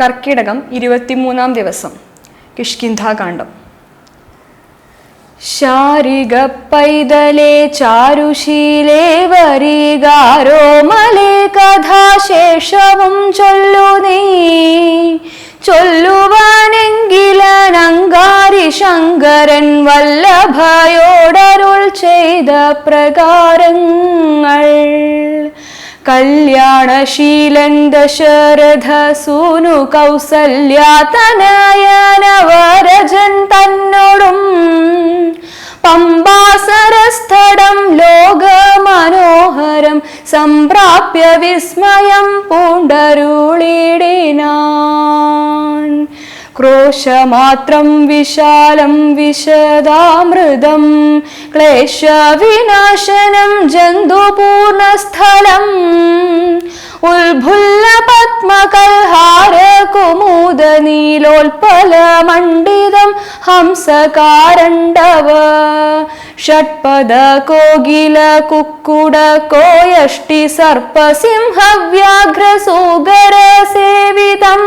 കർക്കിടകം 23-ാം ദിവസം. കിഷ്കിന്ധാകാന്ഡം. ശാരിക പൈതലേ ചാരുശീലേ വരികാരോ മലേ കഥാശേഷവും ചൊല്ലു നീ. ചൊല്ലുവാനെങ്കിലനങ്കാരി ശങ്കരൻ വല്ലഭയോടരുൾ ചെയ്ത പ്രകാരങ്ങൾ. കല്യാണശീലൻ ദശരഥ സൂനു കൗസല്യാതനയനവരജൻ തന്നോടും പമ്പാസരസ്ഥടം ലോകമനോഹരം സംപ്രാപ്യ വിസ്മയം പൂണ്ടരുളിടിനാൻ. ക്രോശമാത്രം വിശാലം വിശദാമൃതം ക്ലേശവിനാശനം ജന്തുപൂർണസ്ഥലം. ഉത്ഭുല്ല പത്മകൽഹാര കുമുദ നീലോൽപല മണ്ഡിതം ഹംസകാരണ്ഡവ. ഷഡ്പദ കോകില കുക്കുട കോയഷ്ടി സർപ്പ സിംഹവ്യാഘ്ര സൂകര സേവിതം.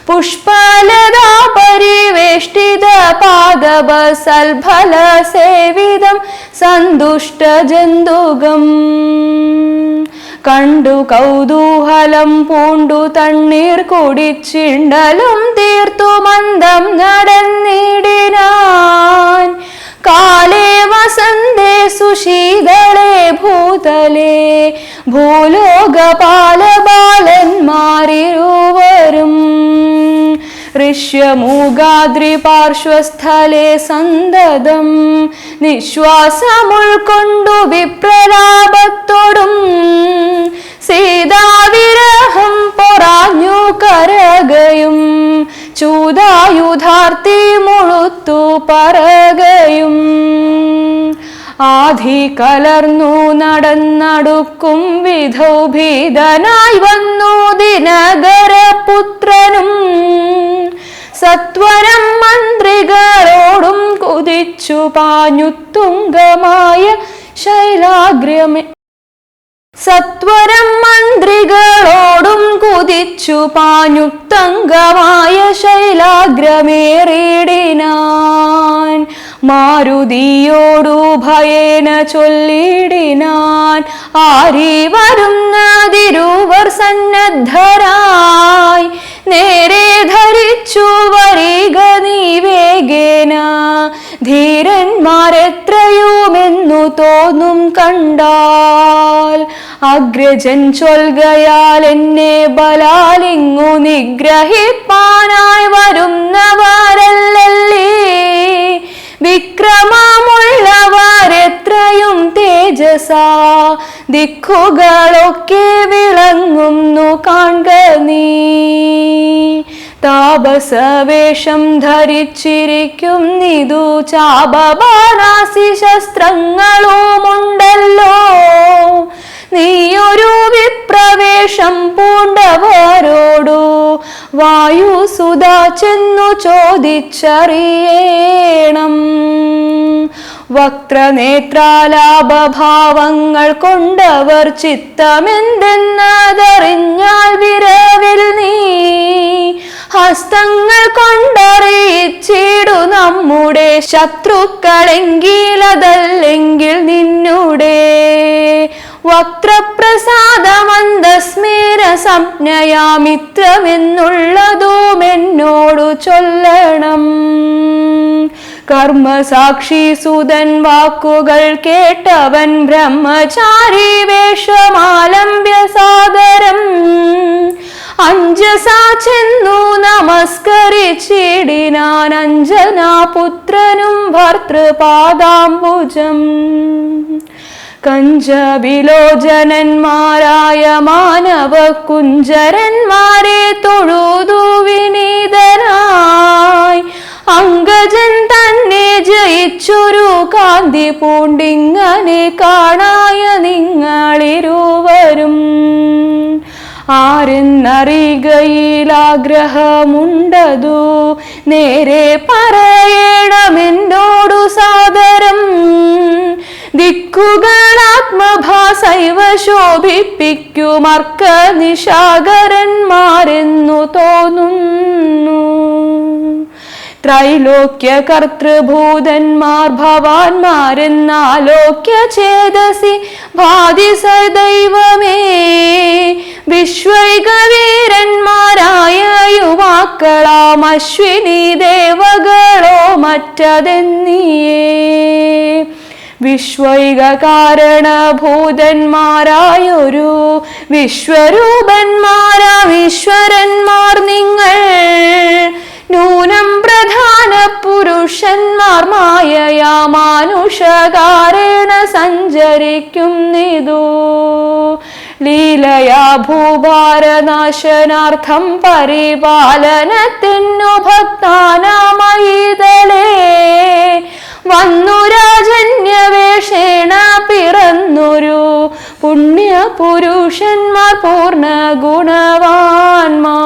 പുഷ്പലതാ പരിവേഷ്ടിത പാദവ സൽഫല സേവിതം സന്തുഷ്ട ജന്തുകം. കണ്ടു കൗതൂഹലം പൂണ്ടു തണ്ണീർ കുടിച്ചിണ്ടലും തീർത്തു മന്ദം നടന്നിടിനാൻ. കാലേ വസന്തേ സുശീതളേ ഭൂതലേ ഭൂലോകപാലബാലന്മാരിരുവരും. ഋഷ്യമൂകാദ്രി പാർശ്വസ്ഥലേ സന്തതം നിശ്വാസമുൾക്കൊണ്ടു വിപ്രലാപത്തോടും സീതാവിരഹം പൊറാഞ്ഞു കരകയും ചൂതായുധാർത്തി മുഴുത്തു പറകയും. ആധി കലർന്നു നടന്നടുക്കും വിധൗ ഭീതനായി വന്നു ദിനകരപുത്രനും. സത്വരം മന്ത്രികളോടും കുതിച്ചു പാഞ്ഞുത്തുംഗമായ ശൈലാഗ്രമേ. സത്വരം മന്ത്രികളോടും കുതിച്ചു പാഞ്ഞുത്തങ്കമായ ശൈലാഗ്രമേറിടിനാൻ. മാരുതിയോടു ഭയേന ചൊല്ലിടിനാൻ. ആരി വരുന്നതിരുവർ സന്നദ്ധരായി നേരെ ധരിച്ചു വരിക നീ വേഗേന. ധീരന്മാരെത്രയുമെന്നു തോന്നും കണ്ടാൽ. അഗ്രജൻ ചൊൽകയാൽ എന്നെ ബലാലിങ്ങു നിഗ്രഹിപ്പാനായി വരുന്നവരല്ലല്ലേ. വിക്രമമുള്ളവരെത്രയും തേജസാ ദിക്കുകളൊക്കെ വിളങ്ങുന്നു കാൺക നീ. താപസവേഷം ധരിച്ചിരിക്കും നിതു ചാപബാണാസി ശസ്ത്രങ്ങളുമുണ്ടല്ലോ. നീയൊരു വിപ്രവേഷം പൂണ്ടവരോടു വായുസുത ചെന്നു ചോദിച്ചറിയണം. വക്രനേത്രാലാഭഭാവങ്ങൾ കൊണ്ടവർ ചിത്തമെന്തെന്നതറിഞ്ഞാൽ വിരവിൽ നീ ഹസ്തങ്ങൾ കൊണ്ടറിയിച്ചിടു നമ്മുടെ ശത്രുക്കളെങ്കിലതല്ലെങ്കിൽ നിന്നുടെ. വക്രപ്രസാദമന്ദസ്മേര സംജ്ഞയാമിത്രമെന്നുള്ളതും എന്നോടു ചൊല്ലണം. കർമ്മസാക്ഷി സുതൻ വാക്കുകൾ കേട്ടവൻ ബ്രഹ്മചാരി വേഷമാലംബ്യ സാദരം അഞ്ജസാ ചെന്നു നമസ്കരിച്ചിടിനാൻ. അഞ്ജനാപുത്രനും ഭർതൃപാദാംബുജം. കഞ്ചവിലോചനന്മാരായ മാനവ കുഞ്ചരന്മാരെ തൊഴുതു വിനീതനായി അങ്കജൻ തന്നെ ജയിച്ചൊരു കാന്തി പൂണ്ടിങ്ങനെ കാണായ നിങ്ങളിരുവരും. ആരെന്നറികയിലാഗ്രഹമുണ്ടതു നേരെ പറയണമെന്നോടു സാദരം. ദിക്കുകളാത്മഭാസൈവ ശോഭിപ്പിക്കുമർക്ക നിശാകരന്മാരെന്നു തോന്നുന്നു. ത്രൈലോക്യ കർത്തൃഭൂതന്മാർ ഭവാന്മാരെന്നാലോക്യ ചേതസി ഭാതി സദൈവമേ. വിശ്വൈകവീരന്മാരായ യുവാക്കളാം അശ്വിനി ദേവകളോ മറ്റതെന്നിയേ. വിശ്വൈക കാരണഭൂതന്മാരായൊരു വിശ്വരൂപന്മാരാം ഈശ്വരന്മാർ നിങ്ങൾ. നൂനം പ്രധാന പുരുഷന്മാർ മായയാ മാനുഷകാരേണ സഞ്ചരിക്കുന്നിതു. ലീലയാ ഭൂഭാരനാശനാർത്ഥം പരിപാലനത്തിനു ഭക്താനാമയിതലേ. വന്നു രാജന്യവേഷേണ പിറന്നൊരു പുണ്യപുരുഷന്മാർ പൂർണ്ണ ഗുണവാന്മാർ.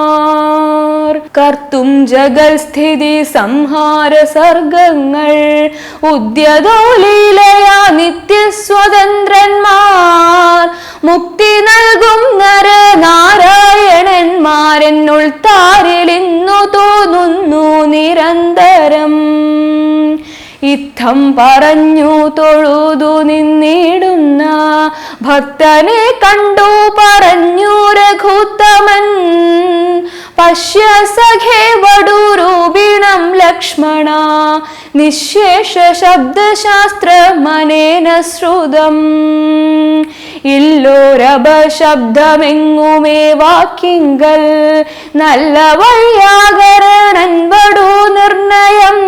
കർത്തും ജഗൽസ്ഥിതി സംഹാര സർഗങ്ങൾ ഉദ്യതോ ലീലയാ നിത്യസ്വതന്ത്രന്മാർ. മുക്തി നൽകും നരനാരായണന്മാരെന്നുൾ താരിലിന്നു തോന്നുന്നു നിരന്തരം. ഇത്തം പറഞ്ഞു തൊഴുതു നിന്നിടുന്ന ഭക്തനെ കണ്ടു പറഞ്ഞു രഘുത്തമൻ. പശ്യ സഖേ വടൂരൂപിണം ലക്ഷ്മണ നിശേഷ ശബ്ദശാസ്ത്രമനേന ശ്രുതം. ഇല്ലോരപശബ്ദമെങ്ങുമേ വാക്കിങ്കൽ നല്ല വയ്യാകരണൻ വടു നിർണയം.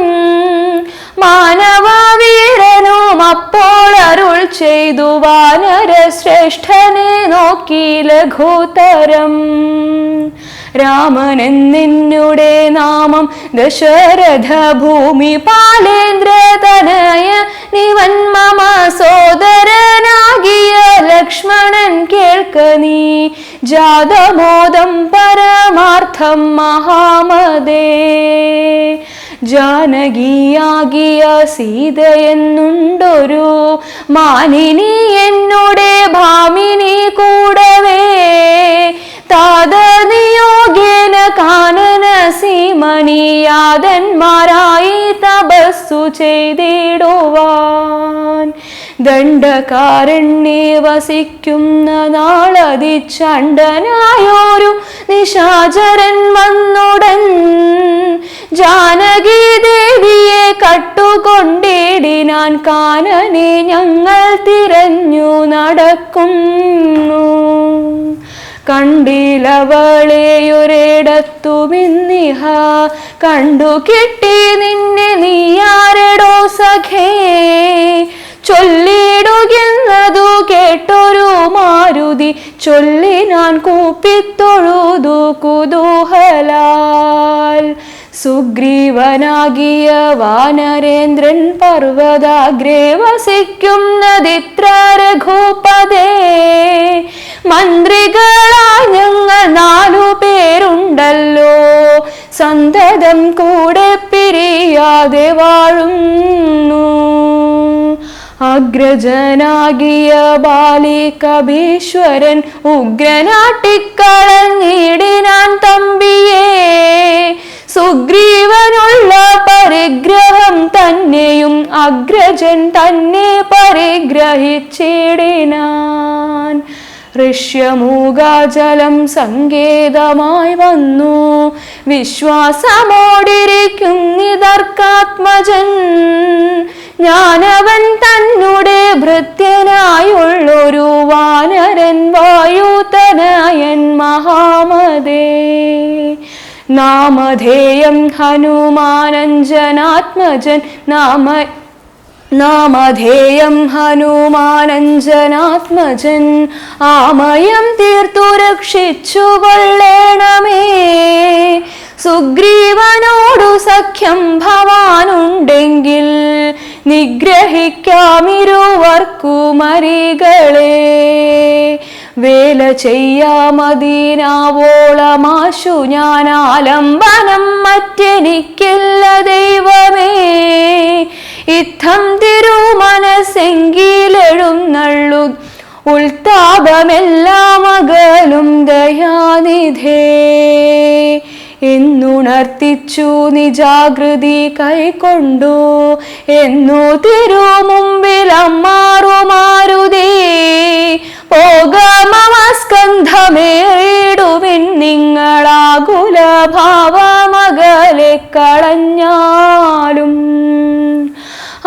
മാനവവീരനും അപ്പോൾ അരുൾ ചെയ്തു വാനര ശ്രേഷ്ഠനെ നോക്കി ലഘുതരം. രാമനെന്നിന്നുടെ നാമം ദശരഥ ഭൂമി പാലേന്ദ്ര തനയ നിവൻ മമ സോദരനാകിയ ലക്ഷ്മണൻ കേൾക്ക നീ ജാതമോദം പരമാർത്ഥം മഹാമതേ. ജാനകിയാകിയ സീതയെന്നുണ്ടൊരു മാനിനി എന്നുടെ ഭാമിനി കൂടവേ. താതനിയോഗേന കാനന സീമനിയാതന്മാരായി തപസ്സു ചെയ്തിടുവാൻ. ദണ്ഡകാരണ്യേ വസിക്കുന്ന നാളതിച്ചണ്ടനായൊരു നിശാചരൻ വന്നുടൻ. ജാനകി ദേവിയെ കട്ടുകൊണ്ടിടിനാൻ കാനനെ ഞങ്ങൾ തിരഞ്ഞു നടക്കുന്നു. കണ്ടിലവളെയൊരിടത്തുമിന്നിഹ കണ്ടു കിട്ടി നിന്നെ നീയാരടോ സഖേ. ചൊല്ലിടുകെന്നതു കേട്ടൊരു മാരുതി ചൊല്ലിനാൻ കൂപ്പിത്തൊഴുതു കുതൂഹലാൽ. സുഗ്രീവനാകിയ വാനരേന്ദ്രൻ പർവ്വതാഗ്രേ വസിക്കുന്നതിത്ര രഘുപദേ. മന്ത്രികളായി ഞങ്ങൾ 4 പേരുണ്ടല്ലോ സന്തതം കൂടെ പിരിയാതെ വാഴുന്നു. അഗ്രജനാകിയ ബാലികഭീശ്വരൻ ഉഗ്രനാട്ടിക്കളഞ്ഞിടിനാൻ തമ്പിയെ. സുഗ്രീവനുള്ള പരിഗ്രഹം തന്നെയും അഗ്രജൻ തന്നെ പരിഗ്രഹിച്ചിടിനാൻ. ഋഷ്യമൂകാചലം സങ്കേതമായി വന്നു വിശ്വാസമോടിരിക്കുന്നിതർക്കാത്മജൻ. ഞാനവൻ തന്നുടെ ഭൃത്യനായുള്ളൊരു വാനരൻ വായുതനയൻ മഹാമതേ. നാമധേയം ഹനുമാനഞ്ജനാത്മജൻ നാമധേയം ഹനുമാനഞ്ജനാത്മജൻ. ആമയം തീർത്തു രക്ഷിച്ചു കൊള്ളേണമേ. സുഗ്രീവനോടു സഖ്യം ഭവാനുണ്ടെങ്കിൽ നിഗ്രഹിക്കാമിരുവർക്കുമരികളെ. വേല ചെയ്യാമതീനാവോളമാശു ഞാൻ ആലംബനം മറ്റെനിക്കില്ല ദൈവമേ. ഇത്തം തിരുമനസ്സെങ്കിലെഴുന്നള്ളു ഉൾത്താപമെല്ലാം അകലും ദയാനിധേ. എന്നുണർത്തിച്ചു നിജാകൃതി കൈക്കൊണ്ടു എന്നു തിരുമുമ്പിൽ അമ്മാറുമാരുതേ. പോകമസ്കന്ധമേറിടുവിൻ നിങ്ങളാകുല ഭാവമകലെ കളഞ്ഞാലും.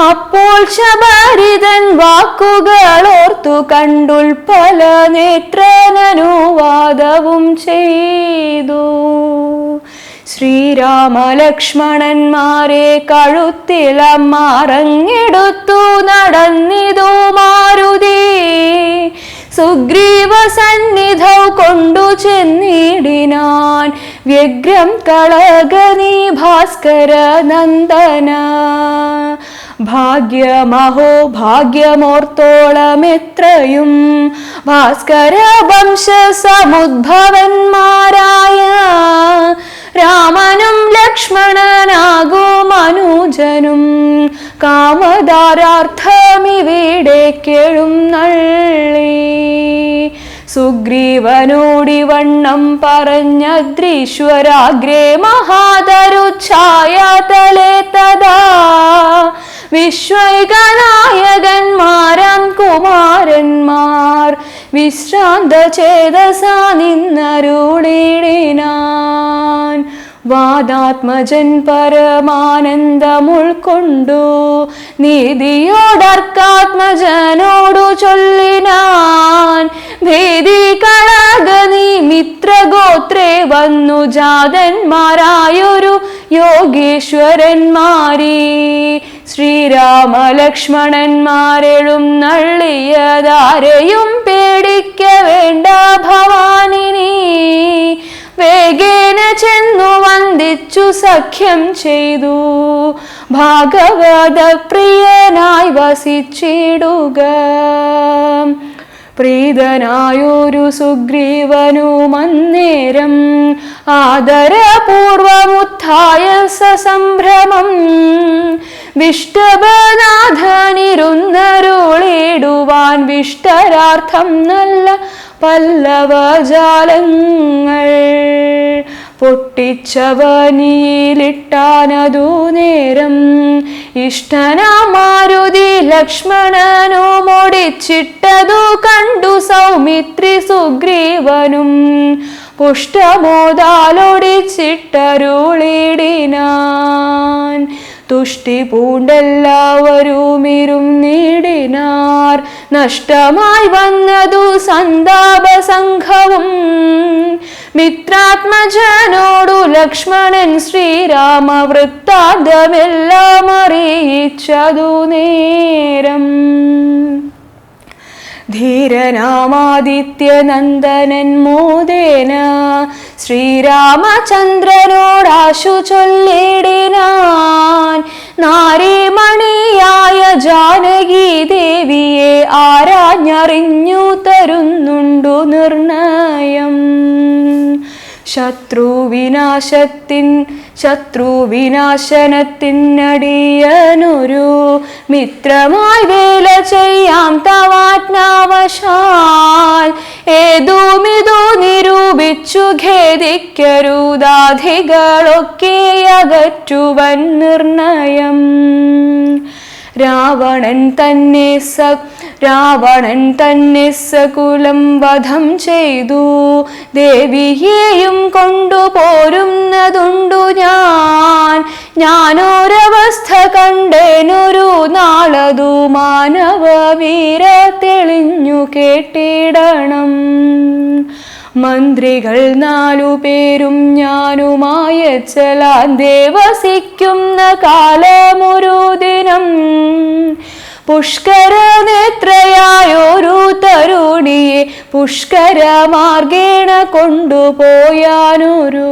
അപ്പോൾ ശബരിതൻ വാക്കുകളോർത്തു കണ്ടുൽപ്പല നേത്രനനുവാദവും ചെയ്തു. ശ്രീരാമലക്ഷ്മണന്മാരെ കഴുത്തിലമ്മാറങ്ങെടുത്തു നടന്നിതു മാരുതി. സുഗ്രീവ സന്നിധൗ കൊണ്ടു ചെന്നിടിനാൻ വ്യഗ്രം കളഗനീ ഭാസ്കര നന്ദന. ഭാഗ്യമഹോ ഭാഗ്യമോർത്തോളമെത്രയും ഭാസ്കര വംശ സമുദ്ഭവന്മാരായ രാമനും ലക്ഷ്മണനാകും അനുജനും കാമധാരാർത്ഥമിവിടെ കേഴുന്നള്ളി. സുഗ്രീവനോടിവണ്ണം പറഞ്ഞദ്രീശ്വരാഗ്രേ മഹാതരുച്ഛായതലേ തഥാ വിശ്വൈകനായകന്മാരാം കുമാരന്മാർ വിശ്രാന്ത ചേതസാ നിന്നരുളിടിനാൻ. വാദാത്മജൻ പരമാനന്ദമുൾക്കൊണ്ടു നീതിയോടർക്കാത്മജനോടു ചൊല്ലിനാൻ. ഭേദി കളഗനീ മിത്രഗോത്രേ വന്നു ജാതന്മാരായൊരു യോഗീശ്വരന്മാരീ. ശ്രീരാമലക്ഷ്മണന്മാരെഴുന്നള്ളിയതാരെയും പേടിക്ക വേണ്ട ഭവാനിനി. വേഗേന ചെന്നു വന്ദിച്ചു സഖ്യം ചെയ്തു ഭാഗവത പ്രിയനായി വസിച്ചിടുക. പ്രീതനായൊരു സുഗ്രീവനു മന്നേരം ആദരപൂർവമുത്ഥായ സസംഭ്രമം. വിഷ്ടഭനാഥനിരുന്നരുളിടുവാൻ വിഷ്ടരാർത്ഥം നല്ല പല്ലവജാലങ്ങൾ പൊട്ടിച്ചവനിയിലിട്ടാനതു നേരം. ഇഷ്ടനാമാരുതി ലക്ഷ്മണനുമൊടിച്ചിട്ടതു കണ്ടു സൗമിത്രി സുഗ്രീവനും പുഷ്ടമോദാലൊടിച്ചിട്ടരുളിടിനാൻ. തുഷ്ടി പൂണ്ടെല്ലാവരും ഇരുന്നിടിനാർ. നഷ്ടമായി വന്നതു സന്താപസംഘവും. മിത്രാത്മജനോടു ലക്ഷ്മണൻ ശ്രീരാമ വൃത്താന്തമെല്ലാം അറിയിച്ചതു നേരം. ധീരനാമാദിത്യനന്ദനൻ മോദേന ശ്രീരാമചന്ദ്രനോടാശു ചൊല്ലിടിനാൻ. നാരീമണിയായ ജാനകി ദേവിയെ ആരാഞ്ഞറിഞ്ഞു തരുന്നുണ്ടു നിർണയം. ശത്രുവിനാശനത്തിനടിയനൊരു മിത്രമായി വേല ചെയ്യാം തവാജ്ഞാവശാൽ. ഏതുമിതു നിരൂപിച്ചു ഖേദിക്കരുതാധികളൊക്കെ അകറ്റുവൻ നിർണയം. രാവണൻ തന്നെ സകുലം വധം ചെയ്തു. ദേവിയെയും കൊണ്ടുപോരുന്നതുണ്ടു ഞാനൊരവസ്ഥ കണ്ടേനൊരു നാളതു മാനവവീര തെളിഞ്ഞു കേട്ടിടണം. മന്ത്രികൾ 4 പേരും ഞാനുമായ ചലാന്തേ വസിക്കുന്ന കാലമൊരു ദിനം. പുഷ്കര നേത്രയായൊരു തരുണിയെ പുഷ്കര മാർഗേണ കൊണ്ടുപോയാനൊരു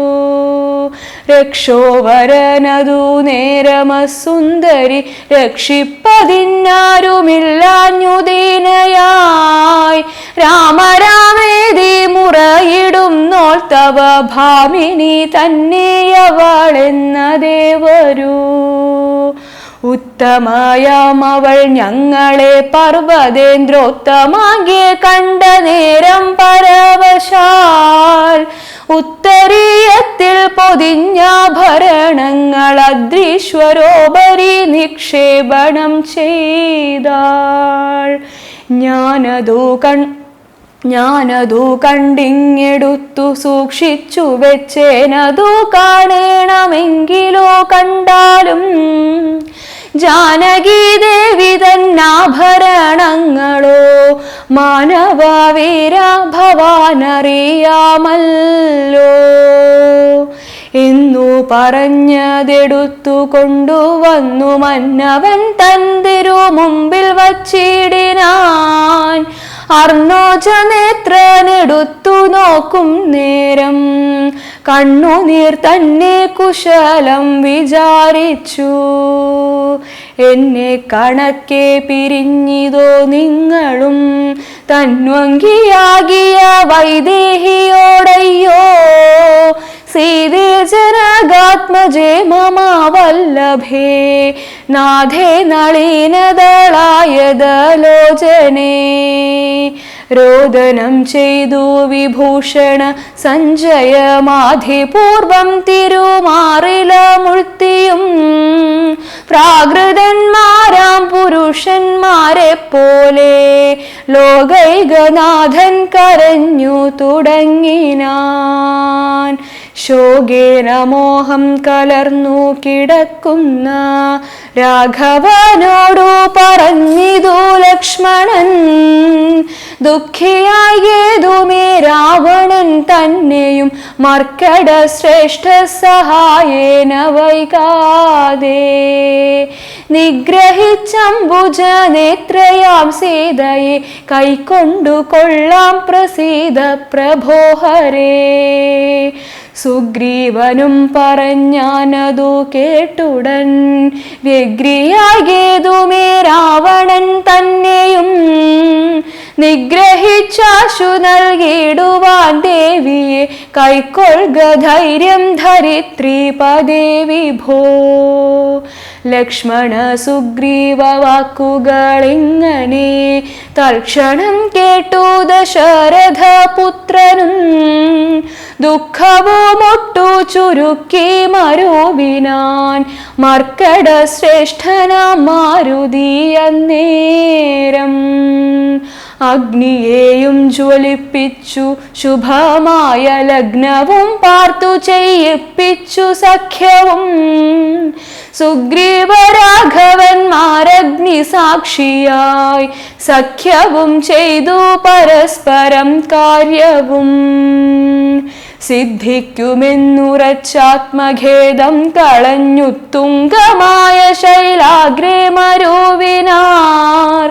രക്ഷോവരനതു നേരമസുന്ദരി രക്ഷിപ്പതിന്നാരുമില്ലാഞ്ഞുദീനയായി രാമരാമേതി മുറയിടുന്നോൾ തവ ഭാമിനി തന്നെയവളെന്ന ദേവരു ഉത്തമയാം അവൾ ഞങ്ങളെ പർവ്വതേന്ദ്രോത്തമാകിയ കണ്ട നേരം പരവശാൽ ഉത്തരീയത്തിൽ പൊതിഞ്ഞാഭരണങ്ങൾ അദ്രീശ്വരോപരി നിക്ഷേപണം ചെയ്താൾ. ഞാനതു കണ്ടിങ്ങെടുത്തു സൂക്ഷിച്ചു വെച്ചേനതു കാണണമെങ്കിലോ കണ്ടാലും ജാനകി ദേവി തന്നാഭരണങ്ങളോ മാനവവീര ഭവാനറിയാമല്ലോ എന്നു പറഞ്ഞതെടുത്തു കൊണ്ടുവന്നു മന്നവൻ തന്തിരു മുമ്പിൽ വച്ചിടിനാൻ. അർണോജനേത്രനെടുത്തു നോക്കും നേരം കണ്ണുനീർ തന്നെ കുശലം വിചാരിച്ചു. എന്നെ കണക്കെ പിരിഞ്ഞിതോ നിങ്ങളും തന്വങ്കിയാകിയ വൈദേഹിയോടയ്യോ സീതേ ജനകാത്മജേ മമ വല്ലഭേ നാഥേ നളിനദളായതലോചനേ. രോദനം ചെയ്തു വിഭൂഷണ സഞ്ജയമാധിപൂർവം തിരുമാറിലമുഴ്ത്തിയും പ്രാകൃതന്മാരാം പുരുഷന്മാരെ പോലെ ലോകൈകനാഥൻ കരഞ്ഞു തുടങ്ങിനാൻ. ശോകേന മോഹം കലർന്നു കിടക്കുന്ന രാഘവനോടു പറഞ്ഞിതു ലക്ഷ്മണൻ. ദുഃഖിയായേതുമേ രാവണൻ തന്നെയും മർക്കട ശ്രേഷ്ഠ സഹായേന വൈകാതെ നിഗ്രഹിച്ചംബുജ നേത്രയാം സീതയെ കൈക്കൊണ്ടു കൊള്ളാം പ്രസീത പ്രഭോ ഹരേ. സുഗ്രീവനും പറഞ്ഞാനതു കേട്ടുടൻ വ്യഗ്രിയാകേതുമേ രാവണൻ തന്നെയും നിഗ്രഹിച്ചാശു നൽകിടുവാൻ ദേവിയെ കൈക്കൊള്ളുക ധൈര്യം ധരിത്രീപദേ വിഭോ. ലക്ഷ്മണ സുഗ്രീവ വാക്കുകളിങ്ങനെ തൽക്ഷണം കേട്ടു ദശരഥപുത്രനും ദുഃഖവുമൊട്ടു ചുരുക്കി മരുവിനാൻ മർക്കട ശ്രേഷ്ഠനാം മാരുതി അന്നേരം. അഗ്നിയെയും ജ്വലിപ്പിച്ചു ശുഭമായ ലഗ്നവും പാർത്തു ചെയ്യിപ്പിച്ചു സഖ്യവും സുഗ്രീവരാഘവന്മാരഗ്നി സാക്ഷിയായി സഖ്യവും ചെയ്തു പരസ്പരം കാര്യവും. സിദ്ധിക്കുമെന്നുറച്ചാത്മഖേദം കളഞ്ഞു തുംഗമായ ശൈലാഗ്രേ മരുവിനാർ.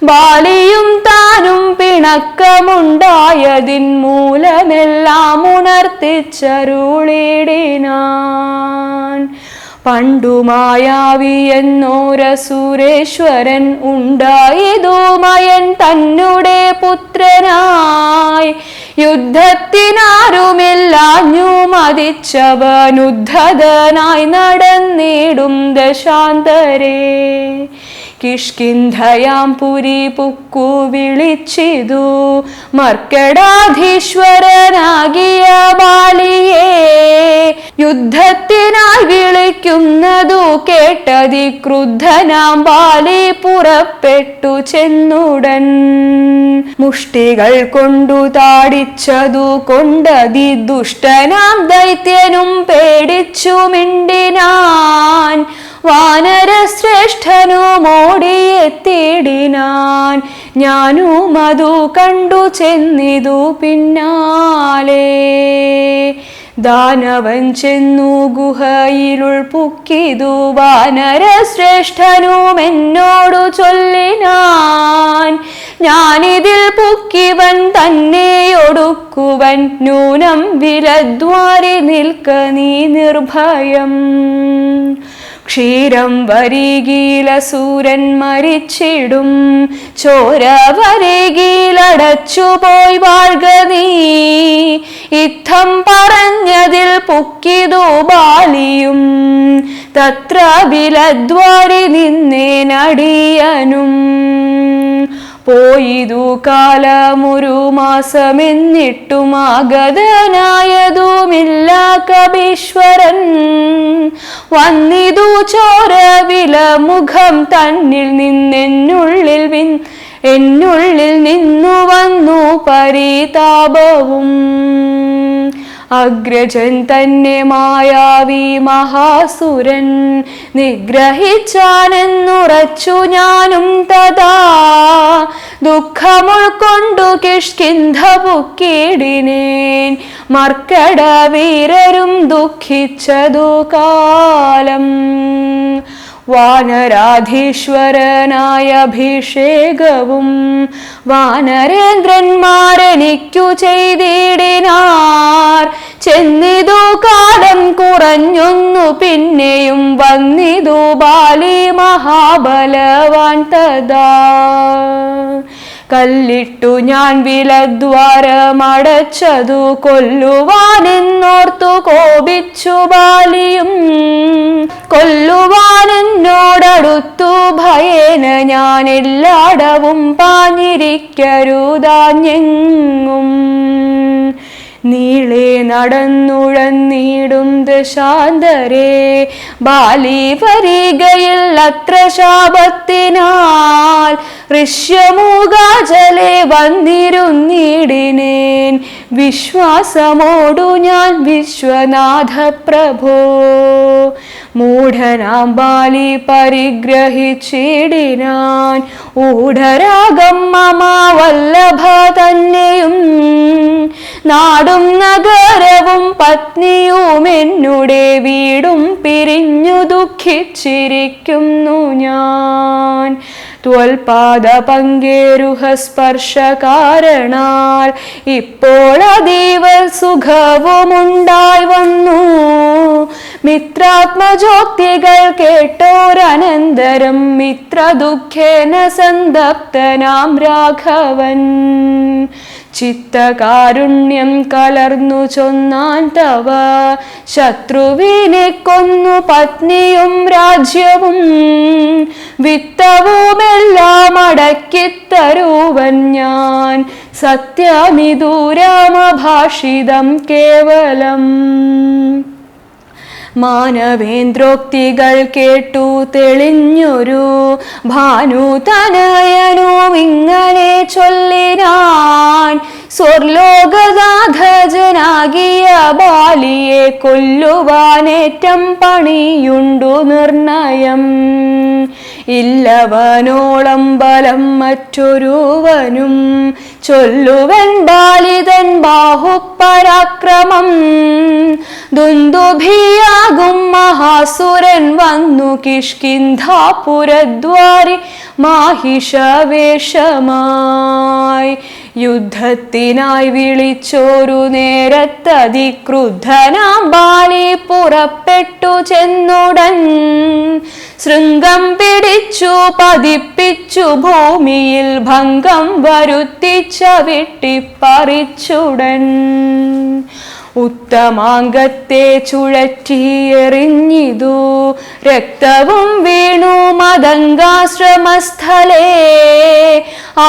ബാലിയും താനും പിണക്കമുണ്ടായതിൻ മൂലമെല്ലാം ഉണർത്തിച്ചരുളിടിനാൻ. പണ്ടു മായാവി എന്നോരസുരേശ്വരൻ ഉണ്ടായതുമയൻ തന്നെ പുത്രനായി യുദ്ധത്തിനാരുമില്ലാഞ്ഞു മതിച്ചവനുദ്ധതനായി നടന്നിടും ദശാന്തരേ. കിഷ്കിന്ധയാം പുരി പുക്കു വിളിച്ചിതു മർക്കടാധീശ്വരനാകിയ ബാലിയെ. യുദ്ധത്തിനായി വിളിക്കുന്നതു കേട്ടതി ക്രുദ്ധനാം ബാലി പുറപ്പെട്ടു ചെന്നുടൻ. മുഷ്ടികൾ കൊണ്ടു താടിച്ചതു കൊണ്ടതി ദുഷ്ടനാം ദൈത്യനും പേടിച്ചു മിണ്ടിനാൻ. വാനരശ്രേഷ്ഠനും ഓടിയെത്തിടിനാൻ. ഞാനും അതു കണ്ടു ചെന്നിതു പിന്നാലെ. ദാനവൻ ചെന്നു ഗുഹയിലുൾപുക്കിതു വാനര ശ്രേഷ്ഠനുമെന്നോടു ചൊല്ലിനാൻ, ഞാനിതിൽ പുക്കിവൻ തന്നെയൊടുക്കുവൻ, നൂനം വിലദ്വാരി നിൽക്ക നീ നിർഭയം. ക്ഷീരം വരികീലസൂരൻ മരിച്ചിടും, ചോര വരികീലടച്ചുപോയി വാഴ്ക നീ. ഇത്തം പറഞ്ഞതിൽ പുക്കിതു ബാലിയും, തത്ര വിലദ്വാരി നിന്നേനടിയനും. പോയിതു കാലമൊരു മാസമെന്നിട്ടും ആഗതനായതുമില്ല കപീശ്വരൻ. വന്നിതു ചോരവില മുഖം തന്നിൽ എന്നുള്ളിൽ നിന്നു വന്നു പരിതാപവും. അഗ്രജൻ തന്നെ മായാവി മഹാസുരൻ നിഗ്രഹിച്ചാനെന്നുറച്ചു ഞാനും തഥാ. ദുഃഖമുൾക്കൊണ്ടു കിഷ്കിന്ധ പുക്കിടിനേൻ, മർക്കട വീരരും ദുഃഖിച്ചതു കാലം. വാനരാധീശ്വരനായ അഭിഷേകവും വാനരേന്ദ്രന്മാരെനിക്കു ചെയ്തിടിനാർ. ചെന്നിതു കാലം കുറഞ്ഞൊന്നു പിന്നെയും വന്നിതു ബാലി മഹാബലവാൻ തഥാ. കല്ലിട്ടു ഞാൻ വിലദ്വാരമടച്ചതു കൊല്ലുവാനെന്നോർത്തു കോപിച്ചു ബാലിയും. കൊല്ലുവാനെന്നോടടുത്തു ഭയേന ഞാൻ എല്ലാടവും പാഞ്ഞിരിക്കരുതാഞ്ഞെങ്ങും. നീളെ നടന്നുഴന്നീടും ദശാന്തരേ ബാലി വരികയിൽ അത്ര ശാപത്തിനാൽ. ഋഷ്യമൂകാചലെ വന്നിരുന്നിടിനേൻ, വിശ്വാസമോടു ഞാൻ വിശ്വനാഥ പ്രഭോ. മൂഢനാം ബാലി പരിഗ്രഹിച്ചിടിനാൻ, ഊഢരാഗം മമ വല്ലഭ തന്നെയും. നാടും നഗരവും പത്നിയും എന്നുടെ വീടും പിരിഞ്ഞു ദുഃഖിച്ചിരിക്കുന്നു ഞാൻ. ത്വൽപാദ പങ്കേരുഹ സ്പർശ കാരണാൽ ഇപ്പോൾ അതീവ സുഖവുമുണ്ടായി വന്നു. മിത്രാത്മജോക്തികൾ കേട്ടോരനന്തരം മിത്രദുഃഖേന സന്തപ്തനാം രാഘവൻ. ചിത്തകാരുണ്യം കലർന്നു ചൊന്നാൻ തവ, ശത്രുവിനെ കൊന്നു പത്നിയും രാജ്യവും. വിത്തവുമെല്ലാം അടക്കിത്തരുവൻ ഞാൻ, സത്യമിതു രാമഭാഷിതം കേവലം. മാനവേന്ദ്രോക്തികൾ കേട്ടു തെളിഞ്ഞൊരു ഭാനുതനയനും ഇങ്ങനെ ചൊല്ലിനാൻ, സ്വർലോകനാഥജനാകിയ ബാലിയെ കൊല്ലുവാനേറ്റം പണിയുണ്ടു നിർണയം. ഇല്ലവനോളം ബലം മറ്റൊരുവനും, ചൊല്ലുവൻ ബാലിതൻ ബാഹുപരാക്രമം. ദുന്ദുഭിയാകും മഹാസുരൻ വന്നു കിഷ്കിന്ധാപുരദ്വാരി മാഹിഷവേഷമായി. യുദ്ധത്തിനായി വിളിച്ചോരു നേരത്തതിക്രുദ്ധനാം ബാലി പുറപ്പെട്ടു ചെന്നുടൻ. ശൃംഗം പിടിച്ചു പതിപ്പിച്ചു ഭൂമിയിൽ ഭംഗം വരുത്തിച്ച വെട്ടിപ്പറിച്ചുടൻ. ഉത്തമാംഗത്തെ ചുഴറ്റിയെറിഞ്ഞിതു, രക്തവും വീണു മതംഗാശ്രമസ്ഥലേ.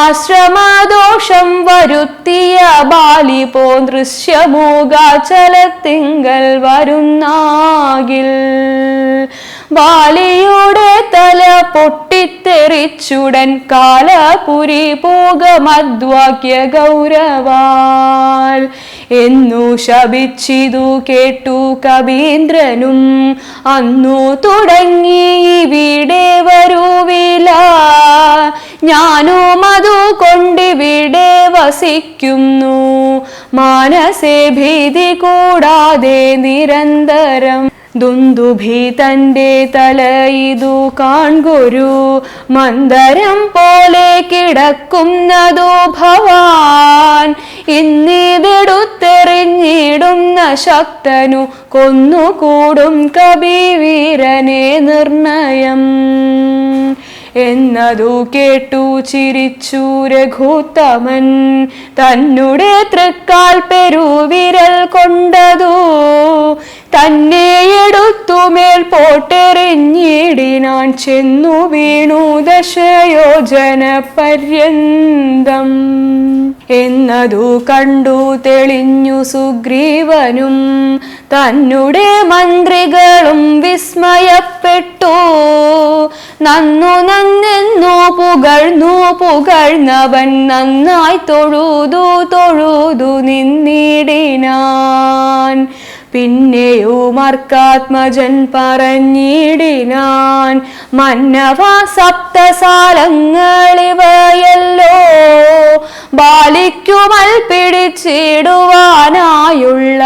ആശ്രമദോഷം വരുത്തിയ ബാലി പോ ദൃശ്യമൂകാചലത്തിങ്കൽ വരുന്നാകിൽ. ബാലിയുടെ തല പൊട്ടിത്തെറിച്ചുടൻ കാലപുരി പോകമദ്വാക്യ ഗൗരവാൽ എന്നു ശപിച്ചിതു കേട്ടു കവീന്ദ്രനും. അന്നു തുടങ്ങി ഇവിടെ വരുവില, ഞാനും അതു കൊണ്ടിവിടെ വസിക്കുന്നു. മാനസേ ഭീതി കൂടാതെ നിരന്തരം. ദുന്ദുഭി തൻ്റെ തലയിതു കാൺകൊരു മന്ദരം പോലെ കിടക്കുന്നതു ഭവാൻ. ഇന്നിതെടുത്തെറിഞ്ഞിടുന്ന ശക്തനു കൊന്നുകൂടും കപിവീരനെ നിർണയം. എന്നതു കേട്ടു ചിരിച്ചു രഘുത്തമൻ. തന്നുടെ തൃക്കാൽ പെരുവിരൽ കൊണ്ടതു തന്നെ എടുത്തുമേൽ പോട്ടെറിഞ്ഞിടിനാൻ. ചെന്നു വീണു ദശയോജന പര്യന്തം. എന്നതു കണ്ടു തെളിഞ്ഞു സുഗ്രീവനും തന്നുടെ മന്ത്രികളും വിസ്മയപ്പെട്ടു. നന്നു നന്നെന്നു പുകഴ്ന്നവൻ നന്നായി തൊഴുതു നിന്നിടിനാൻ. പിന്നെയും അർക്കാത്മജൻ പറഞ്ഞിടിനാൻ. മന്നവ സപ്തസാലങ്ങളിവയല്ലോ ബാലിക്കുമൽ പിടിച്ചിടുവാനായുള്ള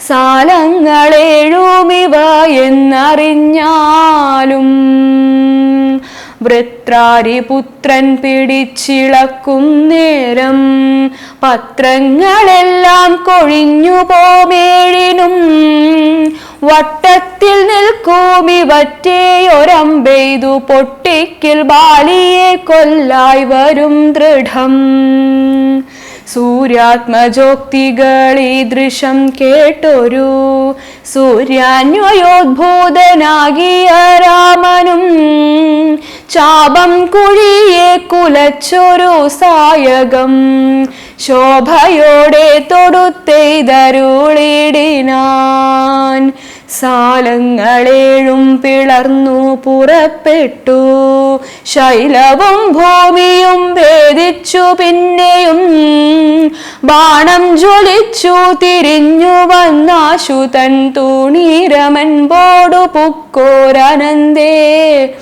സാലങ്ങളേഴുമിവ എന്നറിഞ്ഞാലും. വൃത്രാരിപുത്രൻ പിടിച്ചിളക്കും നേരം പത്രങ്ങളെല്ലാം കൊഴിഞ്ഞു പോമേഴിനും. വട്ടത്തിൽ നിൽക്കുമിവറ്റേയൊരമ്പെയ്തു പൊട്ടിക്കിൽ ബാലിയെ കൊല്ലായി വരും ദൃഢം. സൂര്യാത്മജോക്തികളീദൃശം കേട്ടൊരു സൂര്യാന്വയോദ്ഭൂതനാകിയ രാമനും ചാപം കുഴിയെ കുലച്ചൊരു സായകം ശോഭയോടെ തൊടുത്തെയ്തരുളിടിനാൻ. സാലങ്ങളേഴും പിളർന്നു പുറപ്പെട്ടു ശൈലവും ഭൂമിയും ഭേദിച്ചു. പിന്നെയും ബാണം ജ്വലിച്ചു തിരിഞ്ഞു വന്നാശു തൻ തൂണീരമൻപോടു പുക്കോരനന്തേ.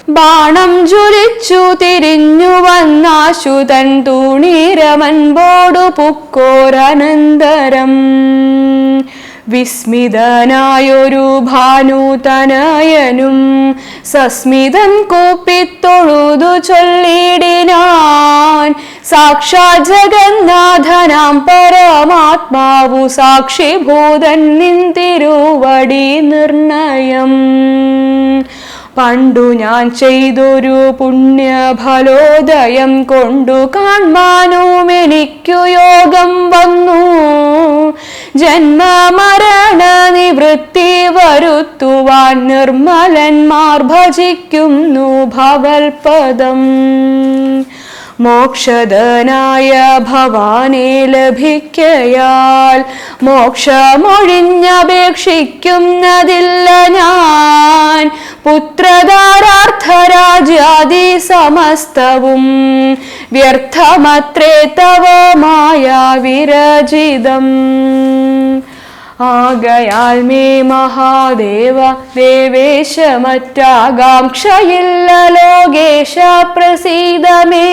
ബാണം ജ്വലിച്ചു തിരിഞ്ഞു വന്നാശു തൻ തൂണീരമൻപോടു പുക്കോരനന്തരം. വിസ്മിതനായൊരു ഭാനുതനയനും സസ്മിതം കൂപ്പിത്തൊഴുതു ചൊല്ലിടിനാൻ. സാക്ഷാൽ ജഗന്നാഥനാം പരമാത്മാവു സാക്ഷിഭൂതൻ നിന്തിരുവടി നിർണയം. പണ്ടു ഞാൻ ചെയ്തൊരു പുണ്യഫലോദയം കൊണ്ടു കാൺമാനും എനിക്കു യോഗം വന്നു. ജന്മമരണ നിവൃത്തി വരുത്തുവാൻ നിർമ്മലന്മാർ ഭജിക്കുന്നു ഭവൽപദം. മോക്ഷദനായ ഭവാനെ ലഭിക്കയാൽ മോക്ഷമൊഴിഞ്ഞപേക്ഷിക്കുന്നതില്ല ഞാൻ. പുത്രധാരാർത്ഥരാജ്യാദി സമസ്തവും വ്യർത്ഥമത്രേ തവ മായാ വിരജിതം. ആകയാൽ മേ മഹാദേവ ദേവേശ മറ്റാകാംക്ഷയില്ല ലോകേശ പ്രസീദമേ.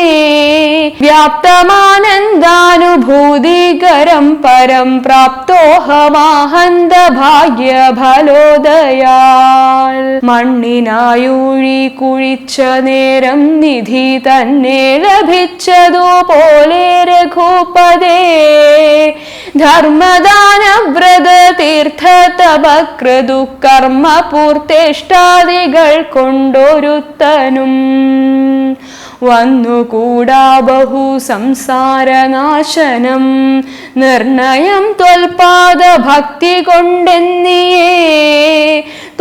വ്യാപ്തമാനന്ദാനുഭൂതികരം പരം പ്രാപ്തോഹമാഹന്ത ഭാഗ്യഫലോദയാൽ. മണ്ണിനായൂഴി കുഴിച്ച നേരം നിധി തന്നെ ലഭിച്ചതുപോലെ രഘുപദേ. ധർമ്മദാനവ്രത തീർത്ഥ തപക്രതു കർമ്മ പൂർത്തേഷ്ടാദികൾ കൊണ്ടൊരുത്തനും വന്നുകൂടാ ബഹു സംസാരനാശനം. നിർണയം ത്വൽപാദ ഭക്തി കൊണ്ടെന്നിയേ.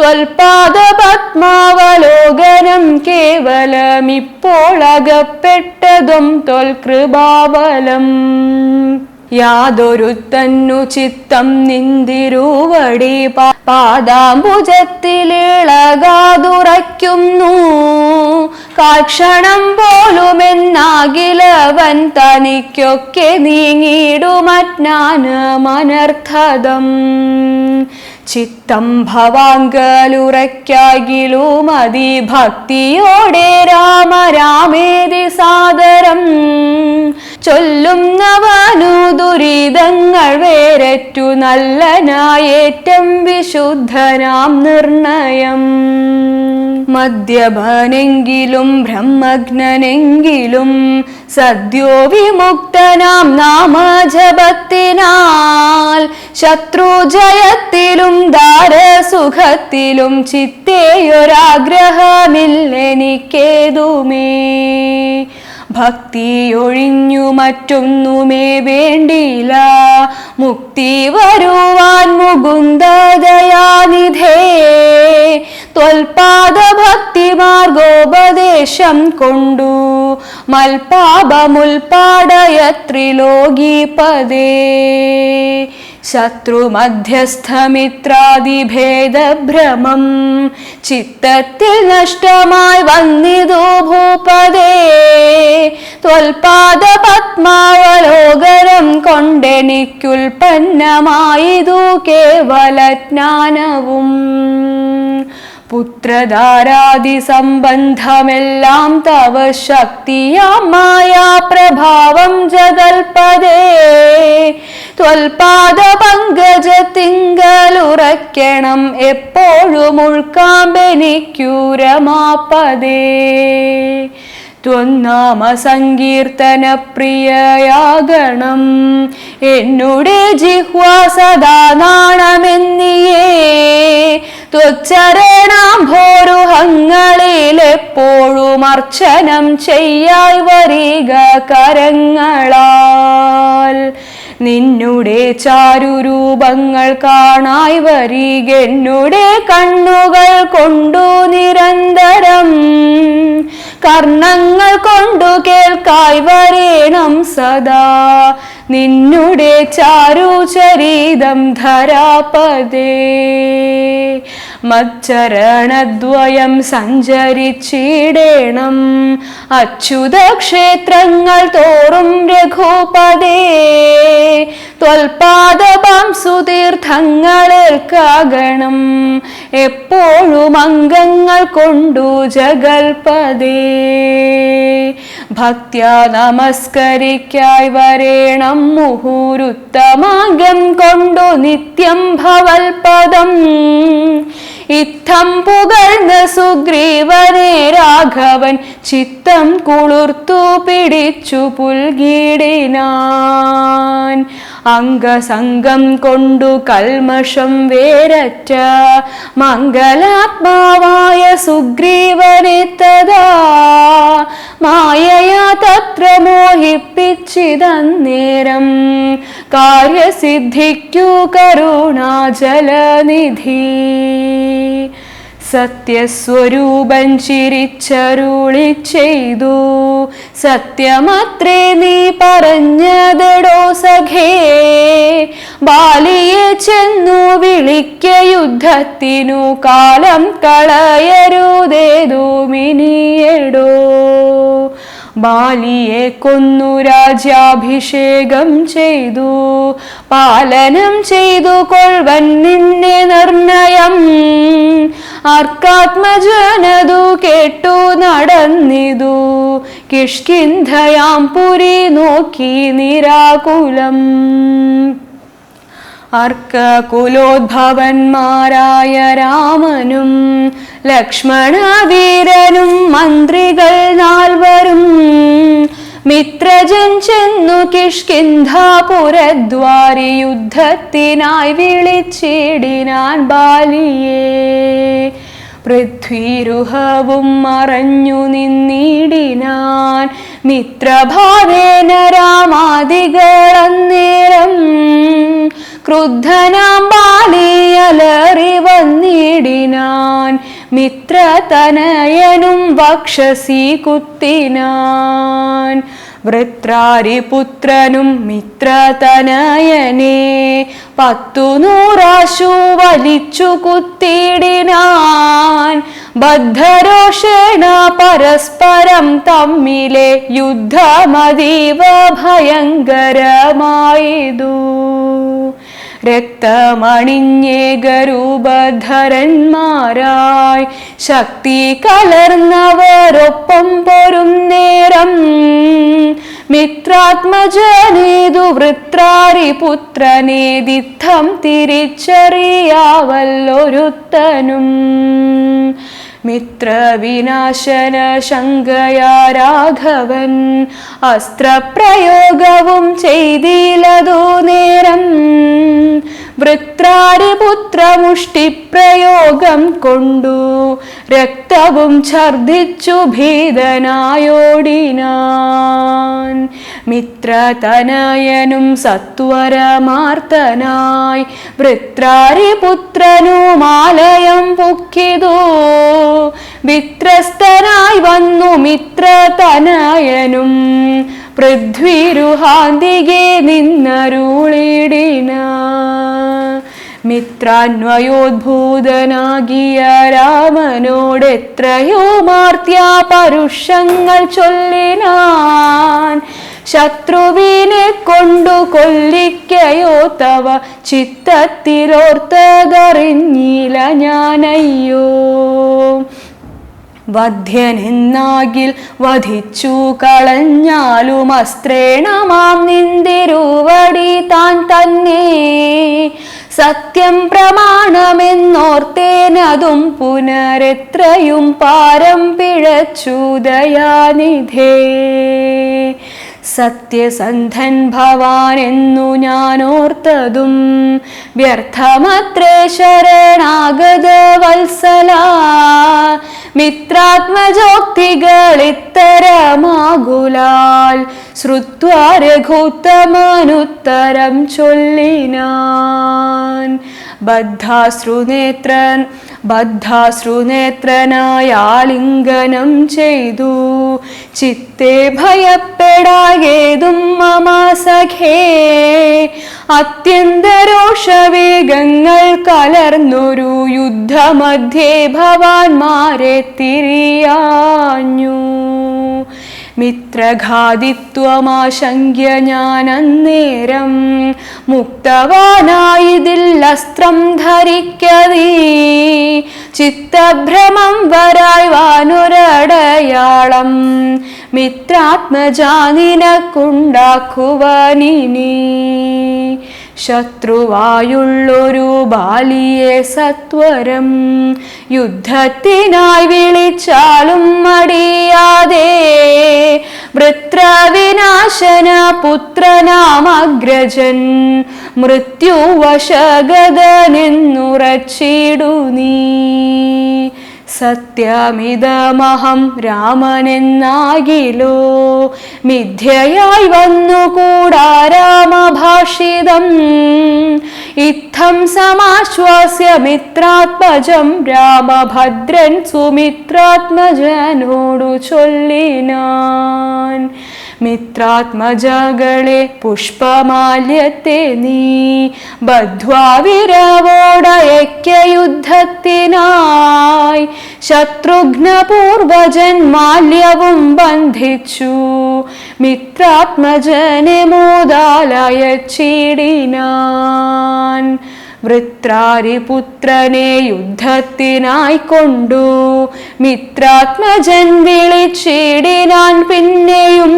ത്വൽപാദ പത്മാവലോകനം കേവലമിപ്പോൾ അകപ്പെട്ടതും ത്വൽകൃപാബലം. യാതൊരുത്തന്നു ചിത്തം നിന്തിരുവടി പാദാംബുജത്തിലിളകാതുറയ്ക്കുന്നു. കാക്ഷണം പോലുമെന്നാകിലവൻ തനിക്കൊക്കെ നീങ്ങിടുമജ്ഞാനമനർത്ഥദം. ചിത്തം ഭവാങ്കലുറയ്ക്കാകിലും അതിഭക്തിയോടെ രാമ രാമേതി സാദരം ചൊല്ലുന്നവനു ദുരിതങ്ങൾ വേരറ്റു നല്ലനായേറ്റം വിശുദ്ധനാം നിർണയം. മദ്യപനെങ്കിലും ബ്രഹ്മജ്ഞനെങ്കിലും സദ്യോ വിമുക്തനാം നാമജപത്തിനാൽ ശത്രുജയത്തിലും ദാരസുഖത്തിലും ചിത്തേയൊരാഗ്രഹമില്ലെനിക്കേതുമേ. ഭക്തിയൊഴിഞ്ഞു മറ്റൊന്നുമേ വേണ്ടില്ല മുക്തി വരുവാൻ മുകുന്ദദയാനിധേ. ത്വൽപാദ ഭക്തി മാർഗോപദേശം കൊണ്ടു മൽപാപമുൽപാടയത്രിലോകീപദേ. ശത്രുമധ്യസ്ഥമിത്രാദിഭേദഭ്രമം ചിത്തത്തിൽ നഷ്ടമായി വന്നിതു ഭൂപദേ. ത്വൽപാദ പത്മാവലോകനം കൊണ്ടെനിക്കുൽപ്പന്നമായതു കേവലജ്ഞാനവും. പുത്രധാരാദി സംബന്ധമെല്ലാം തവ ശക്തിയാം മായാ പ്രഭാവം ജഗൽപദേ. ത്വൽപാദ പങ്കജത്തിങ്കലുറയ്ക്കണം എപ്പോഴും ഉൾക്കാമ്പെനിക്കൂരമാപദേ. ത്വന്നാമ സങ്കീർത്തന പ്രിയയാകണം എന്നുടെ ജിഹ്വാ സദാ നാണമെന്നിയേ. ത്വച്ചരണാംഭോരുഹങ്ങളിൽ എപ്പോഴും അർച്ചനം ചെയ്യായി വരിക കരങ്ങളാൽ. നിന്നുടെ ചാരുരൂപങ്ങൾ കാണായി വരികെന്നുടെ കണ്ണുകൾ കൊണ്ടു നിരന്തരം. കർണങ്ങൾ കൊണ്ടു കേൾക്കായി വരേണം സദാ നിന്നുടെ ചാരുചരിതം ധരാപദേ. മച്ചരണദ്വയം സഞ്ചരിച്ചിടേണം അച്യുത ക്ഷേത്രങ്ങൾ തോറും രഘുപദേ. ത്വൽപാദപാം സുതീർത്ഥങ്ങളേൽക്കാകണം എപ്പോഴും അംഗങ്ങൾ കൊണ്ടു ജഗൽപദേ. ഭക്ത്യാ നമസ്കരിക്കായി വരേണം മുഹൂരുത്തമാംഗം കൊണ്ടു നിത്യം ഭവൽപദം. ഇത്തം പുകഴ്ന്ന സുഗ്രീവനെ രാഘവൻ ചിത്തം കുളിർത്തു പിടിച്ചു പുൽകിടിനാൻ. അംഗസംഗം കൊണ്ടു കൽമഷം വേരറ്റ മംഗലാത്മാവായ സുഗ്രീവനെ തഥാ മായയാ തത്ര മോഹിപ്പിച്ചിതന്നേരം കാര്യസിദ്ധിക്കു കരുണാജലനിധി. സത്യസ്വരൂപൻ ചിരിച്ചരുളി ചെയ്തു സത്യമത്രേ നീ പറഞ്ഞതെടോ സഖേ. ബാലിയെ ചെന്നു വിളിക്ക യുദ്ധത്തിനു കാലം കളയരുതേതുമിനിയെടോ. ബാലിയെ കൊന്നു രാജ്യാഭിഷേകം ചെയ്തു പാലനം ചെയ്തു കൊൾവൻ നിന്നെ നിർണയം. അർക്കാത്മജനതു കേട്ടു നടന്നിതു കിഷ്കിന്ധയാം പുരി നോക്കി നിരാകുലം. അർക്കകുലോദ്ഭവന്മാരായ രാമനും ലക്ഷ്മണവീരനും മന്ത്രികൾ നാൽവരും മിത്രജൻ ചെന്നു കിഷ്കിന്ധാപുരദ്വാരി യുദ്ധത്തിനായി വിളിച്ചിടിനാൻ ബാലിയെ. പൃഥ്വിരുഹവും മറഞ്ഞു നിന്നിടിനാൻ മിത്രഭാവേന രാമാദികളന്നേരം. ക്രുദ്ധനാം ബാലിയലറി വന്നിടിനാൻ മിത്രതനയനും വക്ഷസി കുത്തിനാൻ. വൃത്രാരിപുത്രനും മിത്രതനയനെ 100 വലിച്ചു കുത്തിടിനാൻ. ബദ്ധരോഷേണ പരസ്പരം തമ്മിലെ യുദ്ധമതീവ ഭയങ്കരമായതു. രക്തമണിഞ്ഞേകരൂപധരന്മാരായി ശക്തി കലർന്നവരൊപ്പം പോരും നേരം മിത്രാത്മജനേതു വൃത്രാരിപുത്രനേതിത്തം തിരിച്ചറിയാവല്ലൊരുത്തനും മിത്രവിനാശന ശങ്കയാ രാഘവൻ അസ്ത്രപ്രയോഗവും ചെയ്തിലതു നേരം വൃത്രാരിപുത്രമുഷ്ടിപ്രയോഗം കൊണ്ടു രക്തവും ഛർദിച്ചു ഭീതനായോടിനാൻ മിത്രതനയനും സത്വരമാർത്തനായി വൃത്രാരിപുത്രനുമാലയം പുക്കിതു വിത്രസ്തനായി വന്നു മിത്രതനയനും പൃഥ്വിരുഹാന്തികെ നിന്നരുളിടിന മിത്രാന്വയോദ്ഭൂതനാകിയ രാമനോടെത്രയോ മാർത്യാ പരുഷങ്ങൾ ചൊല്ലിനാൻ ശത്രുവിനെ കൊണ്ടു കൊല്ലിക്കയോ തവ ചിത്തത്തിലോർത്തതറിഞ്ഞില്ല ഞാനയ്യോ വധ്യനെന്നാകിൽ വധിച്ചു കളഞ്ഞാലും അസ്ത്രേണമാം നിന്തിരുവടി താൻ തന്നെ സത്യം പ്രമാണമെന്നോർത്തേനതും പുനരെത്രയും പാരം പിഴച്ചു ദയാനിധേ സത്യസന്ധൻ ഭവാനെന്നു ഞാനോർത്തതും വ്യർത്ഥമത്രേ ശരണാഗത വത്സല മിത്രാത്മജോക്തികൾ ഇത്തരമാകുലാൽ ശ്രുത്വാ രഘുത്തമനുത്തരം ചൊല്ലിനാൻ ബദ്ധാശ്രുനേത്രനായാലിംഗനം ചെയ്തു ചിത്തെ ഭയപ്പെടാകേതും മമ സഖേ അത്യന്തരോഷവേഗങ്ങൾ കലർന്നൊരു യുദ്ധമധ്യേ ഭവാന്മാരെ തിരിയാഞ്ഞു മിത്രഘാതിത്വമാശങ്ക്യ ഞാനന്നേരം മുക്തവാനായതിൽ അസ്ത്രം ധരിക്കതീ ചിത്തഭ്രമം വരായ് വാനൊരടയാളം മിത്രാത്മജാനിനക്കുണ്ടാക്കുവാനിനി ശത്രുവായുള്ളൊരു ബാലിയെ സത്വരം യുദ്ധത്തിനായി വിളിച്ചാലും മടിയാതെ വൃത്രവിനാശന പുത്രനാമഗ്രജൻ മൃത്യുവശഗതനെന്നുറച്ചിടു നീ സത്യമിതമഹം രാമനെന്നാകിലോ മിഥ്യയായി വന്നുകൂടാ രാമഭാഷിതം ഇത്തം സമാശ്വാസ്യ മിത്രാത്മജം രാമഭദ്രൻ സുമിത്രാത്മജനോടു ചൊല്ലിനാൻ മിത്രാത്മജകളെ പുഷ്പമാല്യത്തെ നീ ബദ്ധ്വാ വിരവോടയക്ക യുദ്ധത്തിനായി ശത്രുഘ്നപൂർവജൻ മാല്യവും ബന്ധിച്ചു മിത്രാത്മജനെ മോദാലയച്ചിടിനാൻ വൃത്രാരിപുത്രനെ യുദ്ധത്തിനായി കൊണ്ടു മിത്രാത്മജൻ വിളിച്ചിടിനാൻ പിന്നെയും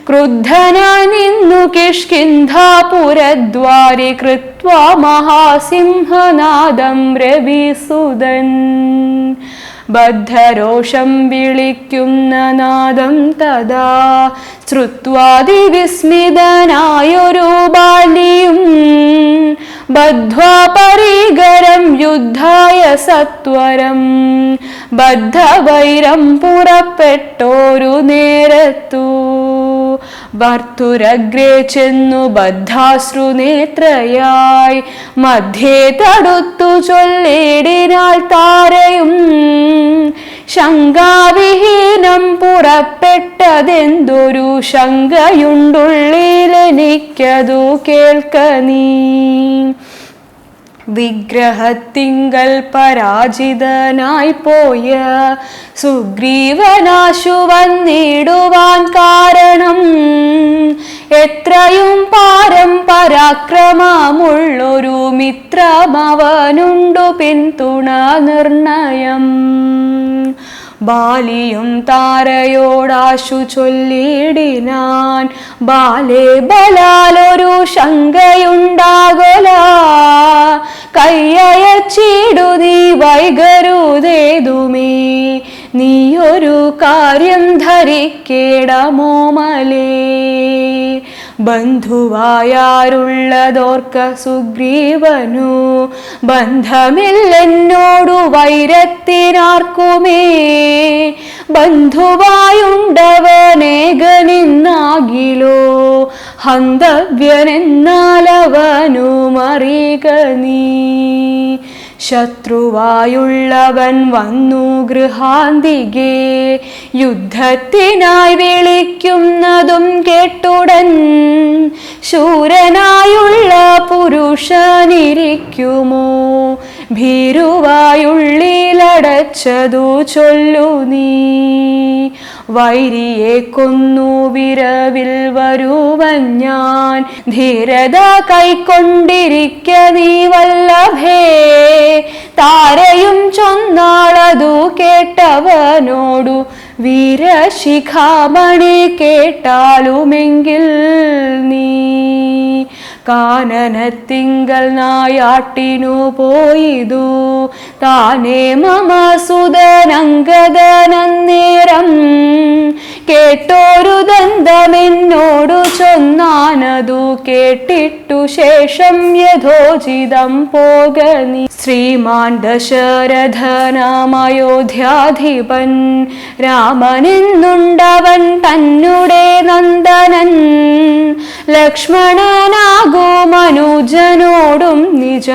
ക്രുദ്ധനായി നിന്നു കിഷ്കിന്ധാപുരദ്വാരി കൃത്വാ മഹാസിംഹനാദം രവിസുതൻ ബദ്ധരോഷം വിളിക്കുന്ന നാദം തഥാ ശ്രുത്വാതിവിസ്മിതനായൊരു ബാലിയും ബദ്ധ്വാ പരീകരം യുദ്ധായ സത്വരം ബദ്ധവൈരം പുറപ്പെട്ടോരു നേരത്തു ഭർത്തുരഗ്രേ ചെന്നു ബദ്ധാശ്രുനേത്രയായി മധ്യേ തടുത്തു ചൊല്ലിടിനാൾ താരയും ശങ്കാവിഹീനം പുറപ്പെട്ടതെന്തൊരു ശങ്കയുണ്ടുള്ളിലെനിക്കതു കേൾക്ക നീ വിഗ്രഹത്തിങ്കൽ പരാജിതനായി പോയ സുഗ്രീവനാശു വന്നിടുവാൻ കാരണം എത്രയും പാരം പരാക്രമമുള്ളൊരു മിത്രമവനുണ്ടു പിന്തുണ നിർണയം. ബാലിയും താരയോടാശു ചൊല്ലിടിനാൻ, ബാലേ ബലാലൊരു ശങ്കയുണ്ടാകൊല, കയ്യയച്ചിടു നീ വൈകരുതേതുമേ, നീയൊരു കാര്യം ധരിക്കേടമോമലേ. ബന്ധുവായാരുള്ളതോർക്ക സുഗ്രീവനു, ബന്ധമില്ലെന്നോടു വൈരത്തിനാർക്കുമേ, ബന്ധുവായുണ്ടവനേകനിന്നാകിലോ, ഹന്തവ്യനെന്നാലവനു മറിക നീ. ശത്രുവായുള്ളവൻ വന്നു ഗൃഹാന്തികെ, യുദ്ധത്തിനായി വിളിക്കുന്നതും കേട്ടുടൻ, ശൂരനായുള്ള പുരുഷനിരിക്കുമോ, ഭീരുവായുള്ളിലടച്ചതു ചൊല്ലു നീ. വൈരിയെ കൊന്നു വിരവിൽ വരുവൻ ഞാൻ, ധീരത കൈക്കൊണ്ടിരിക്ക നീ വല്ലഭേ. താരയും ചൊന്നാളതു കേട്ടവനോടു, വീരശിഖാമണി കേട്ടാലുമെങ്കിൽ നീ. കാനനത്തിങ്കൽ നായാട്ടിനു പോയിതു താനേ മമ സുതനങ്കദനന്നേരം, കേട്ടോരു ദന്തമെന്നോടു ചൊന്നാനതു കേട്ടിട്ടു ശേഷം യഥോചിതം പോക നീ. ശ്രീമാൻ ദശരഥനാമയോധ്യാധിപൻ രാമനെന്നുണ്ടവൻ തന്നുടെ നന്ദനൻ, ലക്ഷ്മണനാകൂ മനുജനോടും നിജ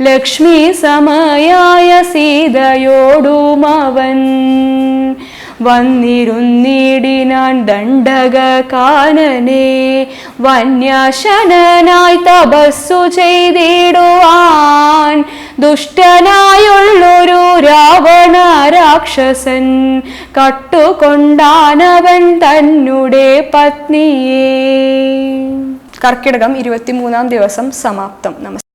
ലക്ഷ്മി സമയായ സീതയോടും അവൻ. വന്നിരുന്നിടിനാൻ ദണ്ഡക കാനനെ, വന്യാശനായി തപസ്സു ചെയ്തിടുവാൻ, ദുഷ്ടനായുള്ളൊരു രാവണ രാക്ഷസൻ കട്ടുകൊണ്ടാനവൻ തന്നുടെ പത്നിയെ. കർക്കിടകം 23-ാം ദിവസം സമാപ്തം. നമസ്കാരം.